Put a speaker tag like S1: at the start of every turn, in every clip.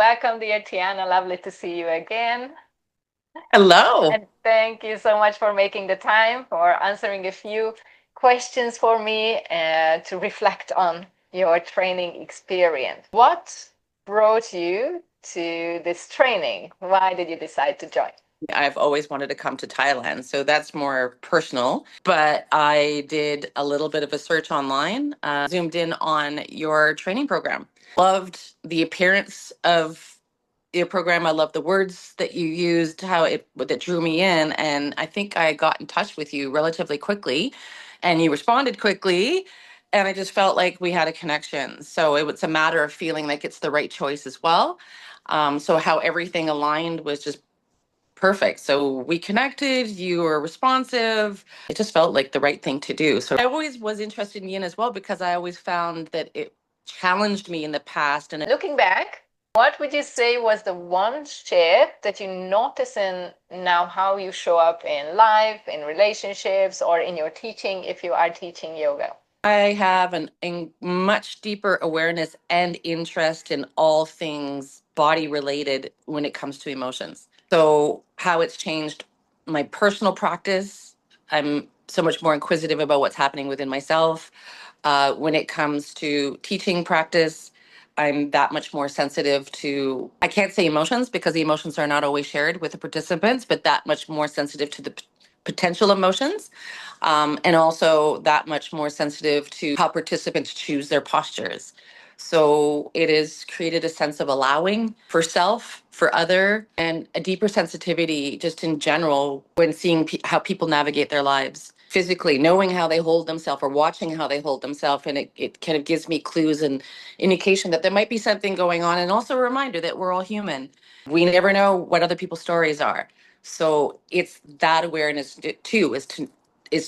S1: welcome, dear Tiana. Lovely to see you again.
S2: Hello.
S1: And thank you so much for making the time for answering a few questions for me to reflect on your training experience. What brought you to this training? Why did you decide to join?
S2: I've always wanted to come to Thailand, so that's more personal. But I did a little bit of a search online, zoomed in on your training program. Loved the appearance of your program. I love the words that you used, how it that drew me in, and I think I got in touch with you relatively quickly, and you responded quickly, and I just felt like we had a connection. So it was a matter of feeling like it's the right choice as well. So how everything aligned was just perfect. So we connected, you were responsive. It just felt like the right thing to do. So I always was interested in yin as well because I always found that it challenged me in the past. And
S1: Looking back, what would you say was the one shift that you notice in now how you show up in life, in relationships, or in your teaching if you are teaching yoga?
S2: I have a much deeper awareness and interest in all things body related when it comes to emotions. So, how it's changed my personal practice. I'm so much more inquisitive about what's happening within myself. When it comes to teaching practice, I'm that much more sensitive to, I can't say emotions because the emotions are not always shared with the participants, but that much more sensitive to the potential emotions. And also that much more sensitive to how participants choose their postures. So it has created a sense of allowing for self, for other, and a deeper sensitivity just in general when seeing how people navigate their lives physically, knowing how they hold themselves or watching how they hold themselves. And it kind of gives me clues and indication that there might be something going on. And also a reminder that we're all human. We never know what other people's stories are. So it's that awareness too, is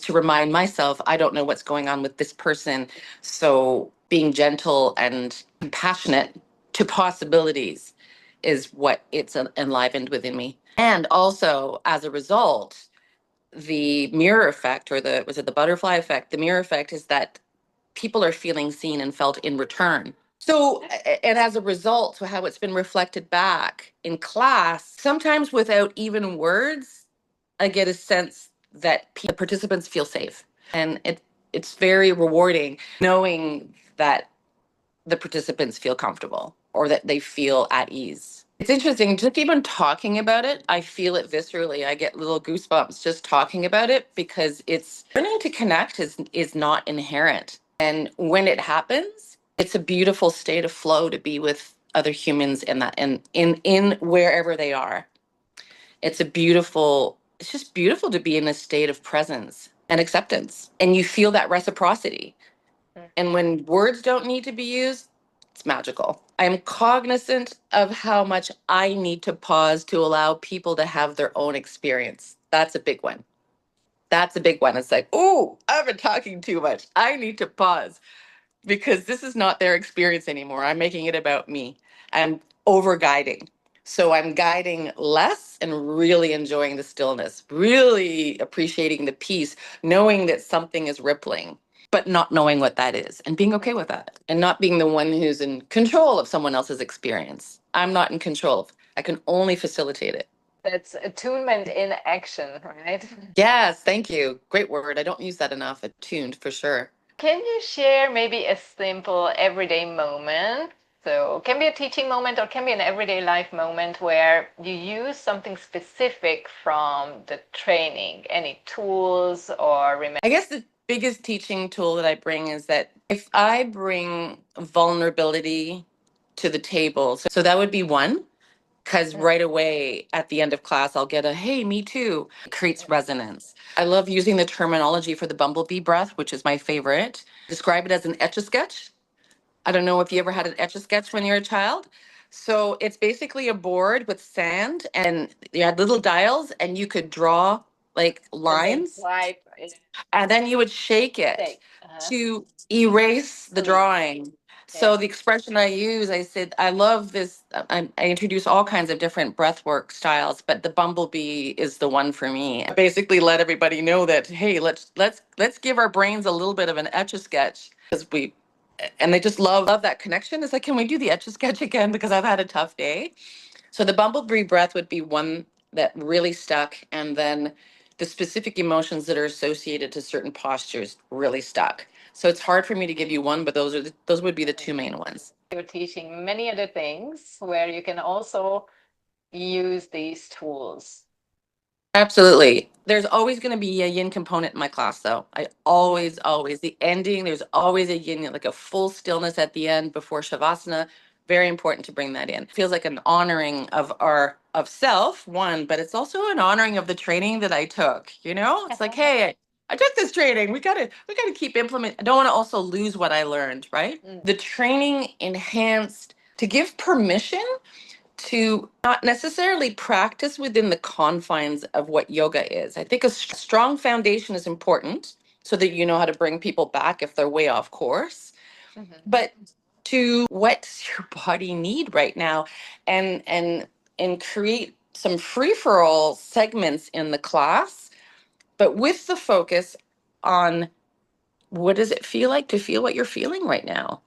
S2: to remind myself I don't know what's going on with this person. So being gentle and compassionate to possibilities is what it's enlivened within me. And also as a result, the mirror effect, or the was it the butterfly effect? The mirror effect is that people are feeling seen and felt in return. So, and as a result, so how it's been reflected back in class, sometimes without even words, I get a sense that the participants feel safe. And it's very rewarding knowing that the participants feel comfortable or that they feel at ease. It's interesting, just even talking about it, I feel it viscerally. I get little goosebumps just talking about it because it's learning to connect is not inherent. And when it happens, it's a beautiful state of flow to be with other humans in that in wherever they are. It's just beautiful to be in a state of presence and acceptance. And you feel that reciprocity. And when words don't need to be used, it's magical. I'm cognizant of how much I need to pause to allow people to have their own experience. That's a big one. That's a big one. It's like, oh, I've been talking too much. I need to pause because this is not their experience anymore. I'm making it about me. I'm over guiding. So I'm guiding less and really enjoying the stillness, really appreciating the peace, knowing that something is rippling, but not knowing what that is and being okay with that and not being the one who's in control of someone else's experience. I'm not in control. I can only facilitate it.
S1: That's attunement in action, right?
S2: Yes, thank you. Great word. I don't use that enough. Attuned for sure.
S1: Can you share maybe a simple everyday moment? So, can be a teaching moment or can be an everyday life moment where you use something specific from the training, any tools or remember.
S2: I guess the biggest teaching tool that I bring is that if I bring vulnerability to the table, so that would be one, because right away at the end of class, I'll get a, hey, me too. It creates resonance. I love using the terminology for the bumblebee breath, which is my favorite. Describe it as an etch a sketch. I don't know if you ever had an etch a sketch when you're a child. So it's basically a board with sand and you had little dials and you could draw like
S1: And then
S2: lines
S1: swipe.
S2: and then you would shake it
S1: Take. Uh-huh.
S2: to erase the
S1: Mm,
S2: drawing.
S1: yeah.
S2: So the expression I use, I said, I love this. I introduce all kinds of different breathwork styles, but the bumblebee is the one for me. I basically let everybody know that, hey, let's give our brains a little bit of an etch a sketch because we and they just love that connection. It's like, can we do the etch a sketch again? Because I've had a tough day. So the bumblebee breath would be one that really stuck. And then the specific emotions that are associated to certain postures really stuck. So it's hard for me to give you one, but those would be the two main ones.
S1: You're teaching many other things where you can also use these tools.
S2: Absolutely. There's always going to be a yin component in my class, though. I always, the ending, there's always a yin, like a full stillness at the end before Shavasana. Very important to bring that in. Feels like an honoring of self, one, but it's also an honoring of the training that I took. It's like, hey, I took this training. We gotta keep implementing. I don't want to also lose what I learned, right? The training enhanced to give permission to not necessarily practice within the confines of what yoga is. I think a strong foundation is important so that you know how to bring people back if they're way off course. But to what's your body need right now, and create some free for all segments in the class, but with the focus on what does it feel like to feel what you're feeling right now,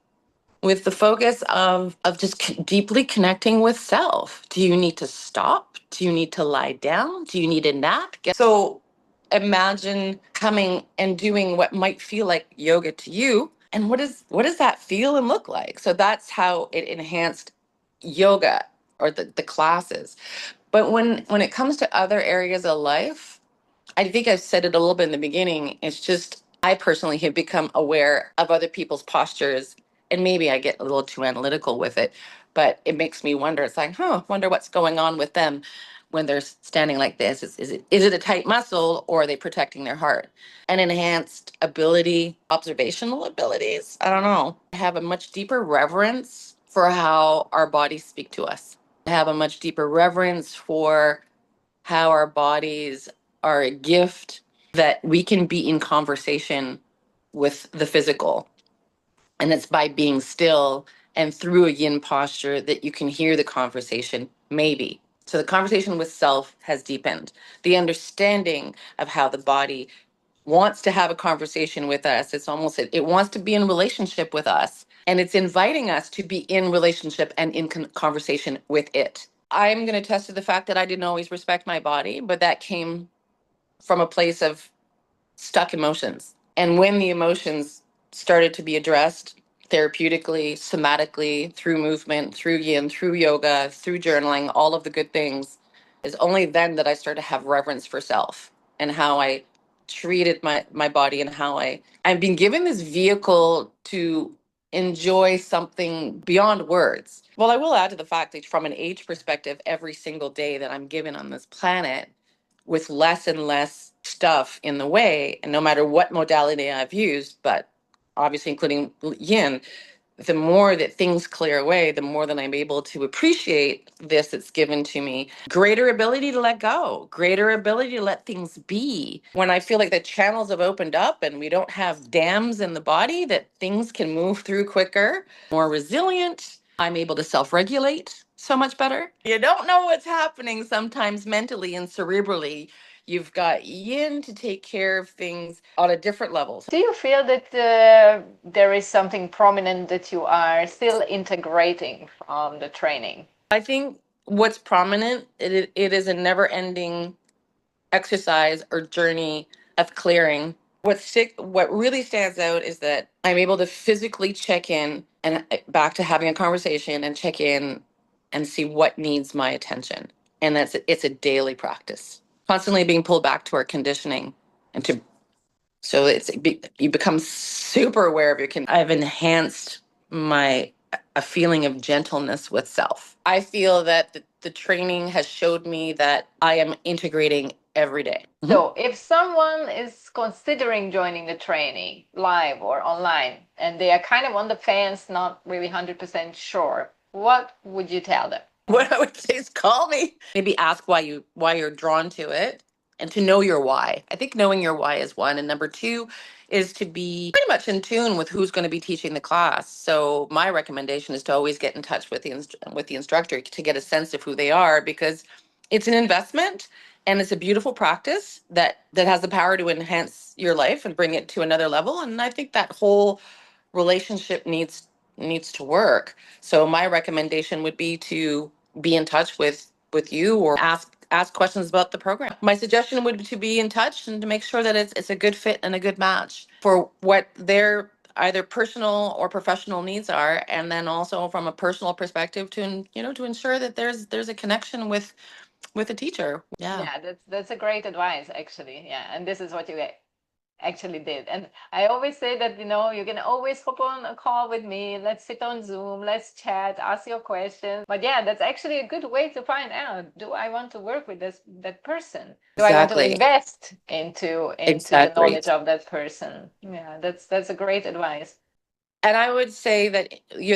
S2: with the focus of just deeply connecting with self. Do you need to stop? Do you need to lie down? Do you need a nap? So imagine coming and doing what might feel like yoga to you, and what does that feel and look like? So that's how it enhanced yoga, or the classes. But when it comes to other areas of life, I think I've said it a little bit in the beginning. It's just I personally have become aware of other people's postures, and maybe I get a little too analytical with it, but it makes me wonder. It's like, wonder what's going on with them when they're standing like this. Is it a tight muscle, or are they protecting their heart? An enhanced ability, observational abilities. I don't know. I have a much deeper reverence for how our bodies speak to us. I have a much deeper reverence for how our bodies are a gift, that we can be in conversation with the physical. And it's by being still and through a yin posture that you can hear the conversation, maybe. So the conversation with self has deepened. The understanding of how the body wants to have a conversation with us. It's almost, it wants to be in relationship with us. And it's inviting us to be in relationship and in conversation with it. I'm going to attest to the fact that I didn't always respect my body, but that came from a place of stuck emotions. And when the emotions started to be addressed therapeutically, somatically, through movement, through yin, through yoga, through journaling, all of the good things, is only then that I started to have reverence for self and how I treated my body, and how I've been given this vehicle to enjoy something beyond words. Well, I will add to the fact that from an age perspective, every single day that I'm given on this planet, with less and less stuff in the way, and no matter what modality I've used, but obviously including yin, the more that things clear away, the more that I'm able to appreciate this that's given to me. Greater ability to let go, greater ability to let things be. When I feel like the channels have opened up and we don't have dams in the body, that things can move through quicker, more resilient. I'm able to self regulate so much better. You don't know what's happening sometimes mentally and cerebrally. You've got yin to take care of things on a different level.
S1: Do you feel that there is something prominent that you are still integrating from the training?
S2: I think what's prominent, it is a never ending exercise or journey of clearing. What really stands out is that I'm able to physically check in, and back to having a conversation and check in and see what needs my attention. And it's a daily practice. Constantly being pulled back to our conditioning, and to so you become super aware of I've enhanced my a feeling of gentleness with self. I feel that the training has showed me that I am integrating every day.
S1: So, if someone is considering joining the training live or online, and they are kind of on the fence, not really 100% sure, what would you tell them?
S2: What I would say is call me. Maybe ask why you're drawn to it, and to know your why. I think knowing your why is one, and number two is to be pretty much in tune with who's going to be teaching the class. So my recommendation is to always get in touch with the instructor to get a sense of who they are, because it's an investment and it's a beautiful practice that has the power to enhance your life and bring it to another level. And I think that whole relationship needs to work. So my recommendation would be to be in touch with you or ask questions about the program. My suggestion would be to be in touch and to make sure that it's a good fit and a good match for what their either personal or professional needs are, and then also from a personal perspective to to ensure that there's a connection with a teacher. Yeah.
S1: Yeah, that's a great advice, actually. Yeah, and this is what you actually did. And I always say that, you can always hop on a call with me. Let's sit on Zoom, let's chat, ask your questions. But yeah, that's actually a good way to find out, do I want to work with that person? Do I want to
S2: Exactly.
S1: invest into the
S2: Exactly.
S1: knowledge of that person? Yeah, that's a great advice.
S2: And I would say that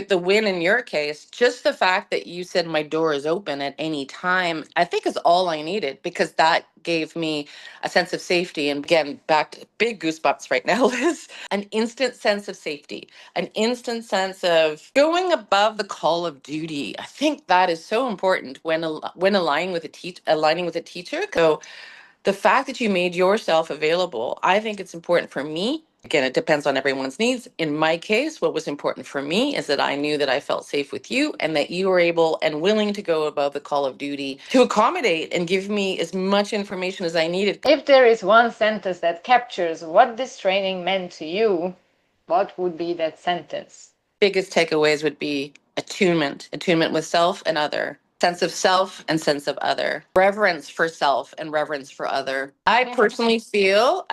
S2: the win in your case, just the fact that you said my door is open at any time, I think is all I needed, because that gave me a sense of safety. And again, back to big goosebumps right now, Liz, an instant sense of safety, an instant sense of going above the call of duty. I think that is so important when aligning with a teacher. So the fact that you made yourself available, I think it's important for me. Again, it depends on everyone's needs. In my case, what was important for me is that I knew that I felt safe with you and that you were able and willing to go above the call of duty to accommodate and give me as much information as I needed.
S1: If there is one sentence that captures what this training meant to you, what would be that sentence?
S2: Biggest takeaways would be attunement with self and other, sense of self and sense of other, reverence for self and reverence for other. I personally feel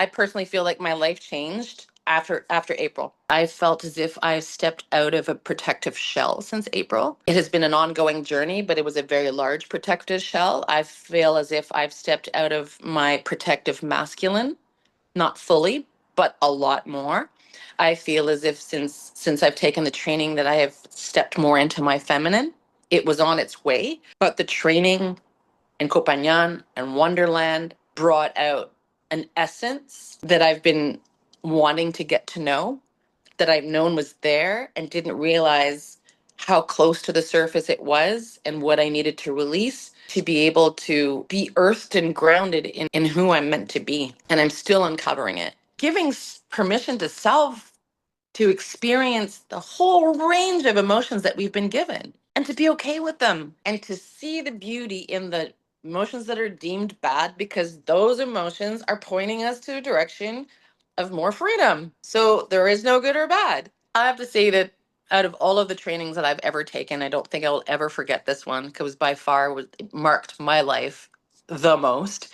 S2: like my life changed after April. I felt as if I stepped out of a protective shell since April. It has been an ongoing journey, but it was a very large protective shell. I feel as if I've stepped out of my protective masculine, not fully, but a lot more. I feel as if since I've taken the training that I have stepped more into my feminine. It was on its way, but the training in Copanyan and Wonderland brought out an essence that I've been wanting to get to know, that I've known was there and didn't realize how close to the surface it was and what I needed to release to be able to be earthed and grounded in who I'm meant to be. And I'm still uncovering it. Giving permission to self to experience the whole range of emotions that we've been given and to be okay with them and to see the beauty in the emotions that are deemed bad, because those emotions are pointing us to a direction of more freedom. So there is no good or bad. I have to say that out of all of the trainings that I've ever taken, I don't think I will ever forget this one, because by far it marked my life the most.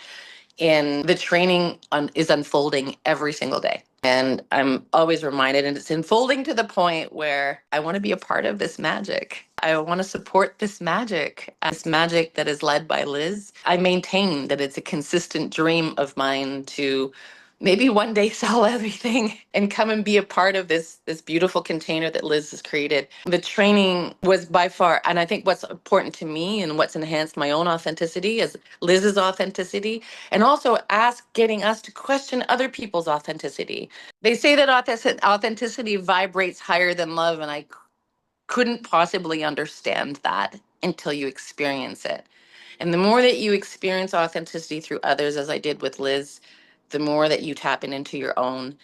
S2: And the training is unfolding every single day. And I'm always reminded, and it's unfolding to the point where I want to be a part of this magic. I want to support this magic that is led by Liz. I maintain that it's a consistent dream of mine to maybe one day sell everything and come and be a part of this beautiful container that Liz has created. The training was by far, and I think what's important to me and what's enhanced my own authenticity is Liz's authenticity, and also getting us to question other people's authenticity. They say that authenticity vibrates higher than love, and I couldn't possibly understand that until you experience it. And the more that you experience authenticity through others, as I did with Liz, the more that you tap into your own.